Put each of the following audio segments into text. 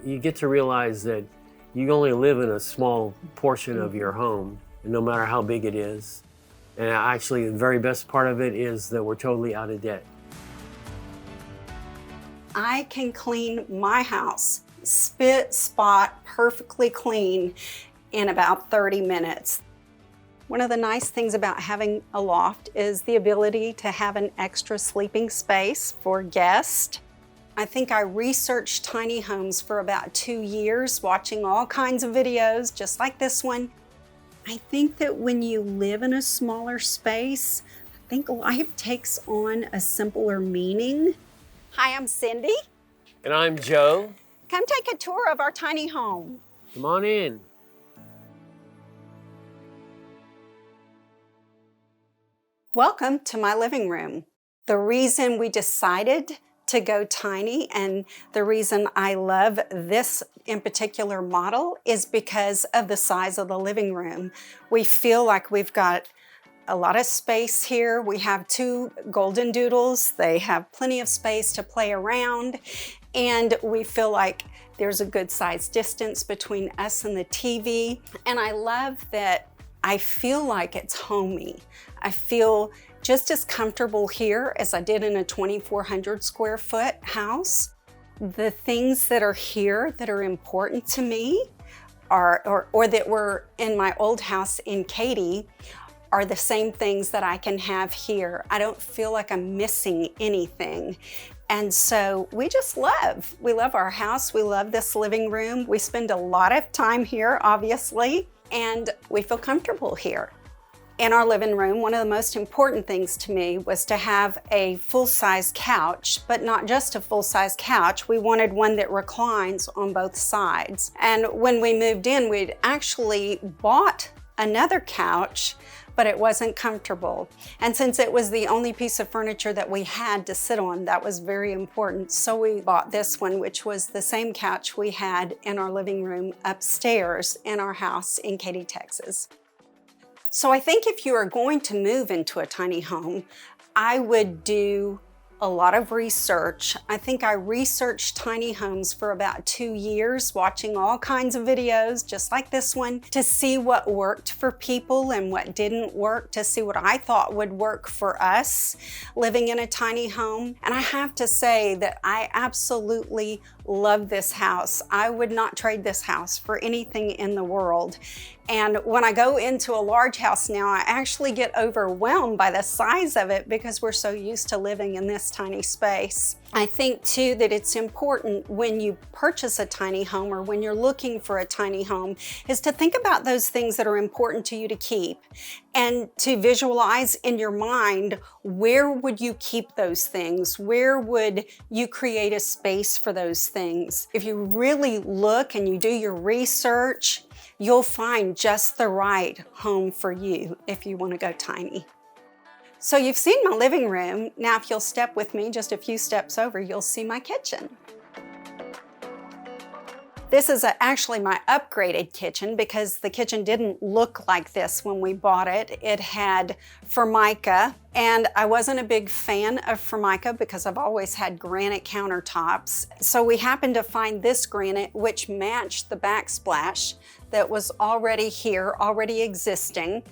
you get to realize that you only live in a small portion of your home, no matter how big it is. And actually, the very best part of it is that we're totally out of debt. I can clean my house, spit, spot, perfectly clean in about 30 minutes. One of the nice things about having a loft is the ability to have an extra sleeping space for guests. I think I researched tiny homes for about 2 years, watching all kinds of videos just like this one. I think that when you live in a smaller space, I think life takes on a simpler meaning. Hi, I'm Cindy. And I'm Joe. Come take a tour of our tiny home. Come on in. Welcome to my living room. The reason we decided to go tiny and the reason I love this in particular model is because of the size of the living room. We feel like we've got a lot of space here. We have 2 golden doodles. They have plenty of space to play around, and we feel like there's a good size distance between us and the TV. And I love that I feel like it's homey. I feel just as comfortable here as I did in a 2,400 square foot house. The things that are here that are important to me or that were in my old house in Katy are the same things that I can have here. I don't feel like I'm missing anything. And so we love our house. We love this living room. We spend a lot of time here, obviously, and we feel comfortable here. In our living room, one of the most important things to me was to have a full-size couch, but not just a full-size couch. We wanted one that reclines on both sides. And when we moved in, we'd actually bought another couch, but it wasn't comfortable. And since it was the only piece of furniture that we had to sit on, that was very important. So we bought this one, which was the same couch we had in our living room upstairs in our house in Katy, Texas. So I think if you are going to move into a tiny home, I would do a lot of research. I think I researched tiny homes for about 2 years, watching all kinds of videos just like this one to see what worked for people and what didn't work, to see what I thought would work for us living in a tiny home. And I have to say that I absolutely love this house. I would not trade this house for anything in the world. And when I go into a large house now, I actually get overwhelmed by the size of it because we're so used to living in this tiny space. I think too that it's important when you purchase a tiny home or when you're looking for a tiny home is to think about those things that are important to you to keep and to visualize in your mind, where would you keep those things? Where would you create a space for those things? If you really look and you do your research, you'll find just the right home for you if you want to go tiny. So you've seen my living room. Now if you'll step with me just a few steps over, you'll see my kitchen. This is actually my upgraded kitchen because the kitchen didn't look like this when we bought it. It had Formica, and I wasn't a big fan of Formica because I've always had granite countertops. So we happened to find this granite which matched the backsplash that was already here, already existing.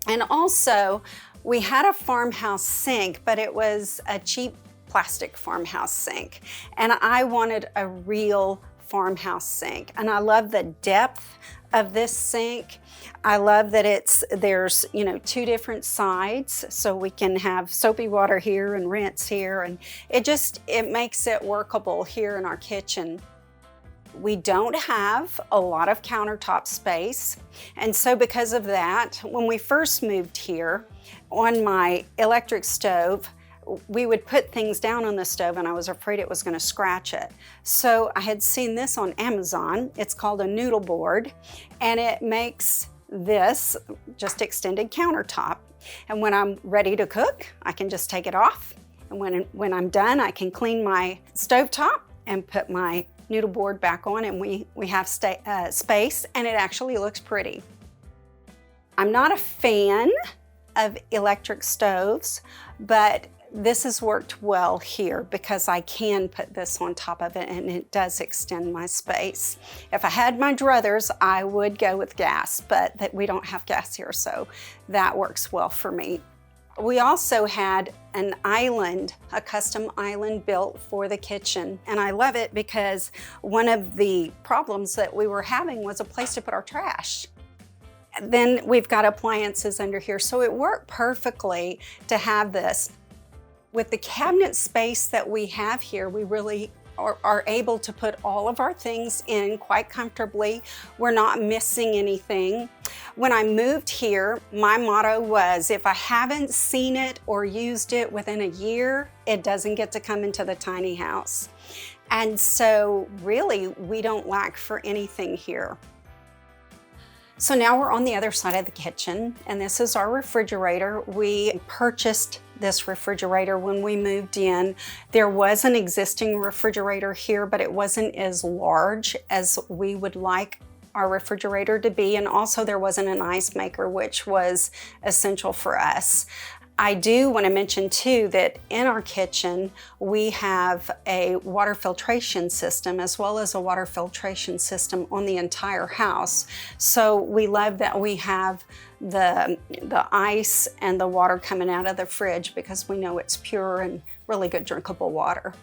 And also, we had a farmhouse sink, but it was a cheap plastic farmhouse sink. And I wanted a real farmhouse sink. And I love the depth of this sink. I love that there's 2 different sides, so we can have soapy water here and rinse here, and it makes it workable here in our kitchen. We don't have a lot of countertop space, and so because of that, when we first moved here, on my electric stove, we would put things down on the stove and I was afraid it was going to scratch it. So I had seen this on Amazon. It's called a noodle board, and it makes this just extended countertop. And when I'm ready to cook, I can just take it off. And when I'm done, I can clean my stovetop and put my noodle board back on, and we have space, and it actually looks pretty. I'm not a fan of electric stoves, but This has worked well here because I can put this on top of it and it does extend my space. If I had my druthers, I would go with gas, but we don't have gas here, so that works well for me. We also had an island, a custom island built for the kitchen, and I love it because one of the problems that we were having was a place to put our trash. Then we've got appliances under here, so it worked perfectly to have this. With the cabinet space that we have here, we really are able to put all of our things in quite comfortably. We're not missing anything. When I moved here, my motto was, if I haven't seen it or used it within a year, it doesn't get to come into the tiny house. And so really, we don't lack for anything here. So now we're on the other side of the kitchen, and this is our refrigerator. We purchased this refrigerator when we moved in. There was an existing refrigerator here, but it wasn't as large as we would like our refrigerator to be, and also there wasn't an ice maker, which was essential for us. I do want to mention too that in our kitchen we have a water filtration system as well as a water filtration system on the entire house. So we love that we have the ice and the water coming out of the fridge because we know it's pure and really good drinkable water.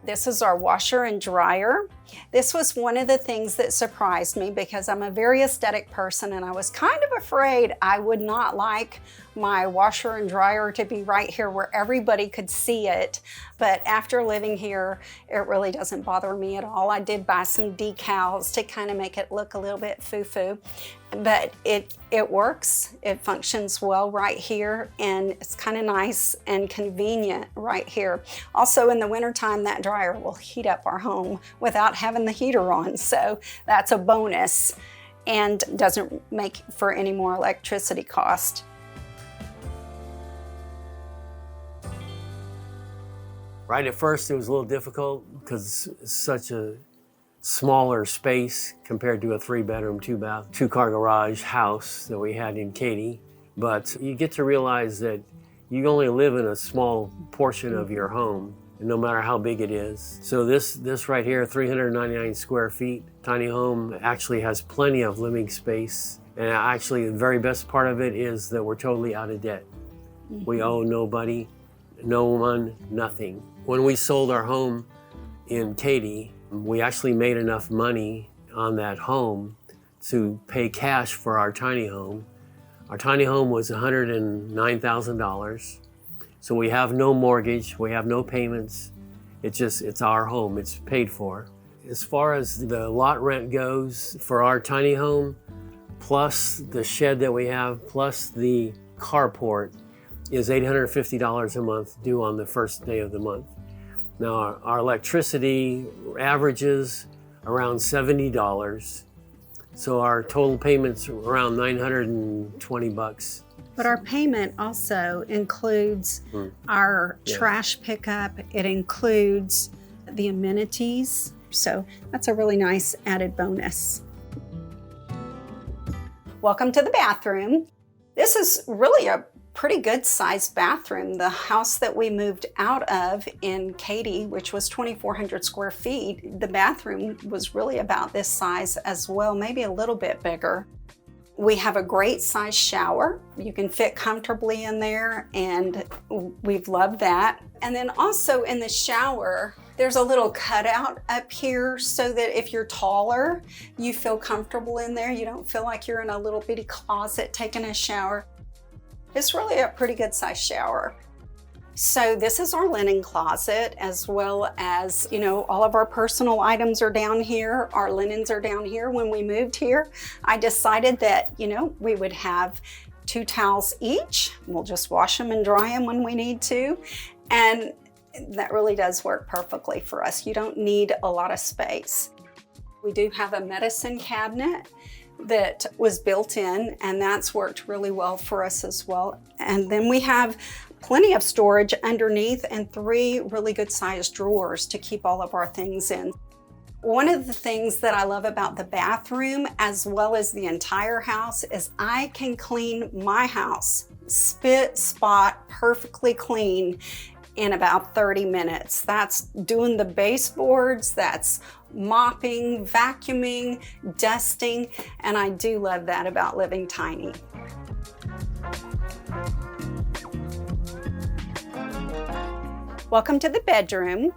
This is our washer and dryer. This was one of the things that surprised me because I'm a very aesthetic person and I was kind of afraid I would not like my washer and dryer to be right here where everybody could see it. But after living here, it really doesn't bother me at all. I did buy some decals to kind of make it look a little bit foo-foo, but it works. It functions well right here, and it's kind of nice and convenient right here. Also in the wintertime, that dryer will heat up our home without having the heater on, so that's a bonus and doesn't make for any more electricity cost. Right at first it was a little difficult because it's such a smaller space compared to a 3-bedroom, 2-bath, 2-car garage house that we had in Katy. But you get to realize that you only live in a small portion of your home, no matter how big it is. So this right here, 399 square feet, tiny home, actually has plenty of living space. And actually the very best part of it is that we're totally out of debt. We owe nobody, no one, nothing. When we sold our home in Katy, we actually made enough money on that home to pay cash for our tiny home. Our tiny home was $109,000. So we have no mortgage, we have no payments. It's our home, it's paid for. As far as the lot rent goes for our tiny home, plus the shed that we have, plus the carport, is $850 a month due on the first day of the month. Now our electricity averages around $70, so our total payments are around $920. But our payment also includes our trash pickup. It includes the amenities. So that's a really nice added bonus. Welcome to the bathroom. This is really a pretty good sized bathroom. The house that we moved out of in Katy, which was 2,400 square feet, the bathroom was really about this size as well, maybe a little bit bigger. We have a great size shower. You can fit comfortably in there, and we've loved that. And then also in the shower, there's a little cutout up here so that if you're taller, you feel comfortable in there. You don't feel like you're in a little bitty closet taking a shower. It's really a pretty good size shower. So this is our linen closet, as well as, all of our personal items are down here. Our linens are down here. When we moved here, I decided that, we would have 2 towels each. We'll just wash them and dry them when we need to. And that really does work perfectly for us. You don't need a lot of space. We do have a medicine cabinet that was built in, and that's worked really well for us as well. And then we have plenty of storage underneath and 3 really good sized drawers to keep all of our things in. One of the things that I love about the bathroom as well as the entire house is I can clean my house, spit, spot, perfectly clean in about 30 minutes. That's doing the baseboards, that's mopping, vacuuming, dusting, and I do love that about living tiny. Welcome to the bedroom.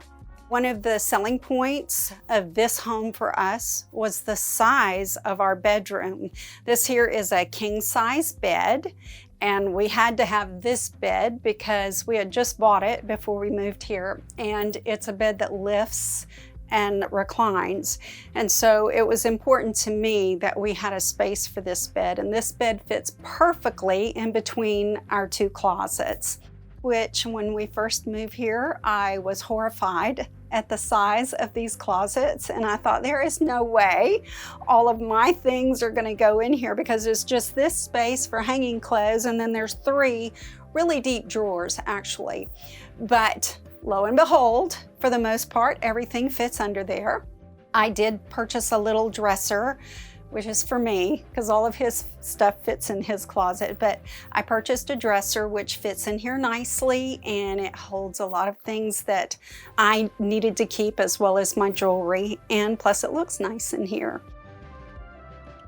One of the selling points of this home for us was the size of our bedroom. This here is a king size bed, and we had to have this bed because we had just bought it before we moved here, and it's a bed that lifts and reclines. And so it was important to me that we had a space for this bed, and this bed fits perfectly in between our two closets, which when we first moved here, I was horrified at the size of these closets, and I thought there is no way all of my things are going to go in here because there's just this space for hanging clothes, and then there's 3 really deep drawers actually. But lo and behold, for the most part, everything fits under there. I did purchase a little dresser, which is for me because all of his stuff fits in his closet, but I purchased a dresser which fits in here nicely, and it holds a lot of things that I needed to keep as well as my jewelry, and plus it looks nice in here.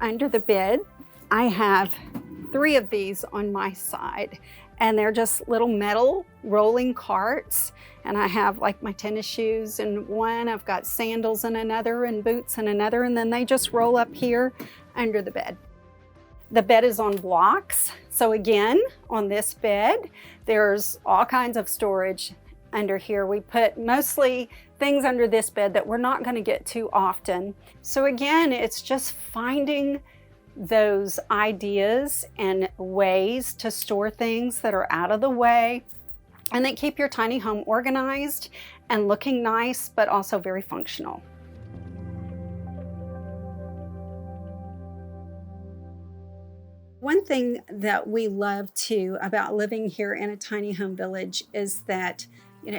Under the bed, I have 3 of these on my side, and they're just little metal rolling carts. And I have like my tennis shoes in one, I've got sandals in another, and boots in another, and then they just roll up here under the bed. The bed is on blocks. So again, on this bed, there's all kinds of storage under here. We put mostly things under this bed that we're not gonna get to often. So again, it's just finding those ideas and ways to store things that are out of the way and that keep your tiny home organized and looking nice, but also very functional. One thing that we love too about living here in a tiny home village is that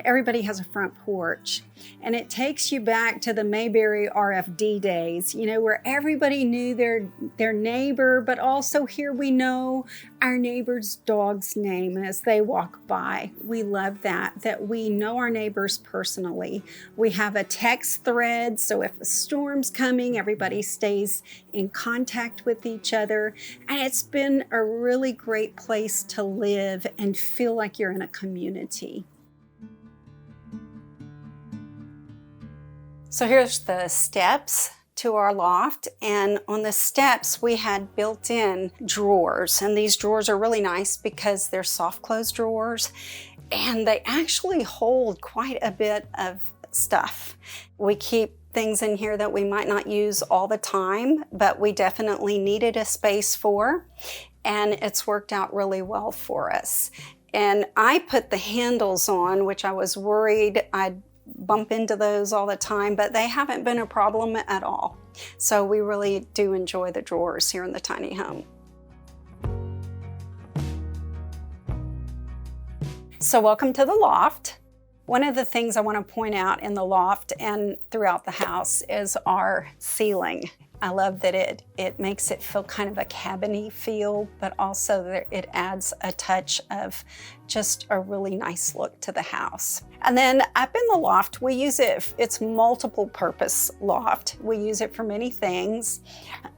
everybody has a front porch, and it takes you back to the Mayberry RFD days, where everybody knew their neighbor, but also here we know our neighbor's dog's name as they walk by. We love that we know our neighbors personally. We have a text thread, so if a storm's coming, everybody stays in contact with each other, and it's been a really great place to live and feel like you're in a community. So here's the steps to our loft, and on the steps we had built-in drawers, and these drawers are really nice because they're soft close drawers and they actually hold quite a bit of stuff. We keep things in here that we might not use all the time, but we definitely needed a space for, and it's worked out really well for us. And I put the handles on, which I was worried I'd bump into those all the time, but they haven't been a problem at all. So we really do enjoy the drawers here in the tiny home. So welcome to the loft. One of the things I want to point out in the loft and throughout the house is our ceiling. I love that it makes it feel kind of a cabin-y feel, but also that it adds a touch of just a really nice look to the house. And then up in the loft, we use it's multiple purpose loft. We use it for many things.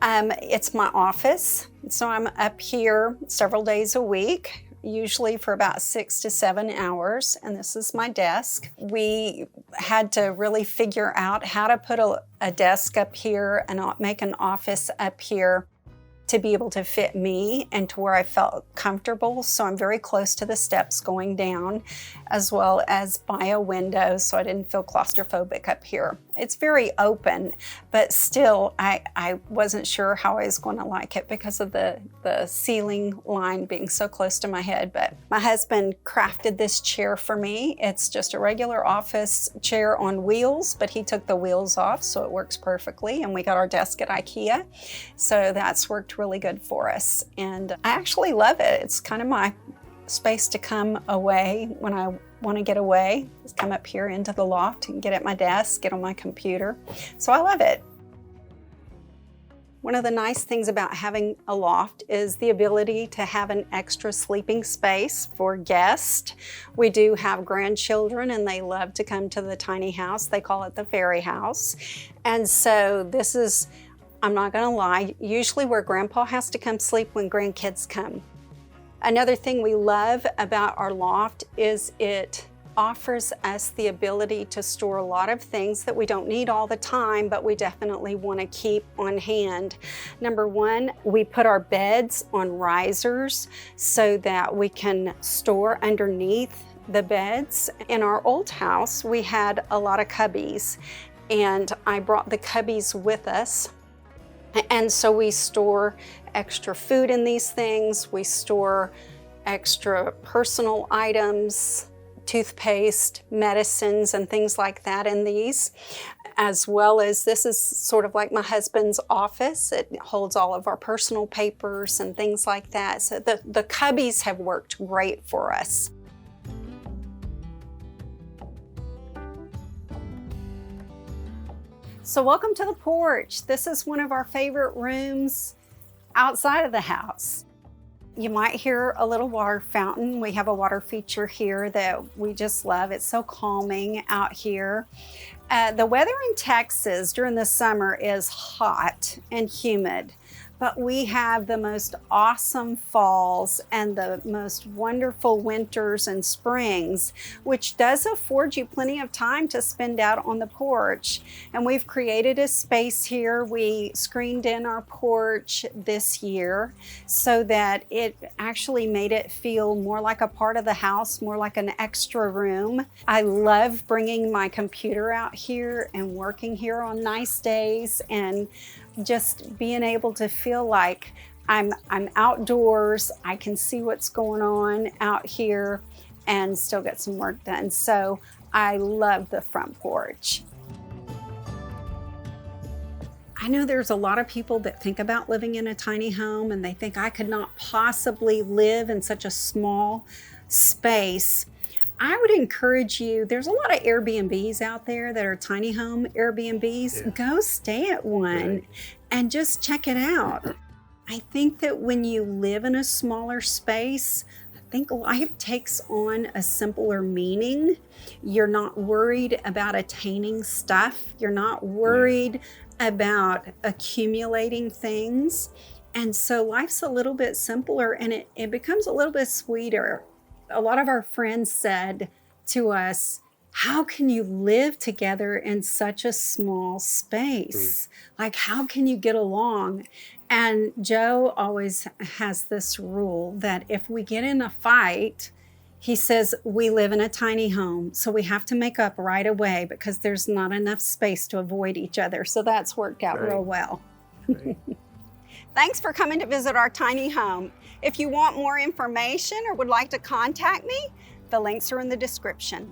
It's my office, so I'm up here several days a week, usually for about 6 to 7 hours, and this is my desk. We had to really figure out how to put a desk up here and make an office up here to be able to fit me and to where I felt comfortable. So I'm very close to the steps going down, as well as by a window, so I didn't feel claustrophobic up here. It's very open, but still I wasn't sure how I was going to like it because of the ceiling line being so close to my head. But my husband crafted this chair for me. It's just a regular office chair on wheels, but he took the wheels off, so it works perfectly. And we got our desk at IKEA, so that's worked really good for us. And I actually love it. It's kind of my space to come away when I want to get away. Just come up here into the loft and get at my desk, get on my computer. So I love it. One of the nice things about having a loft is the ability to have an extra sleeping space for guests. We do have grandchildren and they love to come to the tiny house. They call it the fairy house. And so this is, I'm not gonna lie, usually where grandpa has to come sleep when grandkids come. Another thing we love about our loft is it offers us the ability to store a lot of things that we don't need all the time, but we definitely want to keep on hand. Number one, we put our beds on risers so that we can store underneath the beds. In our old house, we had a lot of cubbies, and I brought the cubbies with us. And so we store extra food in these things. We store extra personal items, toothpaste, medicines, and things like that in these, as well as this is sort of like my husband's office. It holds all of our personal papers and things like that. So the cubbies have worked great for us. So welcome to the porch. This is one of our favorite rooms outside of the house. You might hear a little water fountain. We have a water feature here that we just love. It's so calming out here. The weather in Texas during the summer is hot and humid, but we have the most awesome falls and the most wonderful winters and springs, which does afford you plenty of time to spend out on the porch. And we've created a space here. We screened in our porch this year so that it actually made it feel more like a part of the house, more like an extra room. I love bringing my computer out here and working here on nice days, and just being able to feel like I'm outdoors, I can see what's going on out here and still get some work done. So I love the front porch. I know there's a lot of people that think about living in a tiny home and they think I could not possibly live in such a small space. I would encourage you, there's a lot of Airbnbs out there that are tiny home Airbnbs. Yeah. Go stay at one, right, and just check it out. I think that when you live in a smaller space, I think life takes on a simpler meaning. You're not worried about attaining stuff. You're not worried about accumulating things. And so life's a little bit simpler, and it becomes a little bit sweeter. A lot of our friends said to us, how can you live together in such a small space? Like, how can you get along? And Joe always has this rule that if we get in a fight, he says, we live in a tiny home, so we have to make up right away because there's not enough space to avoid each other. So that's worked out real well. Right. Thanks for coming to visit our tiny home. If you want more information or would like to contact me, the links are in the description.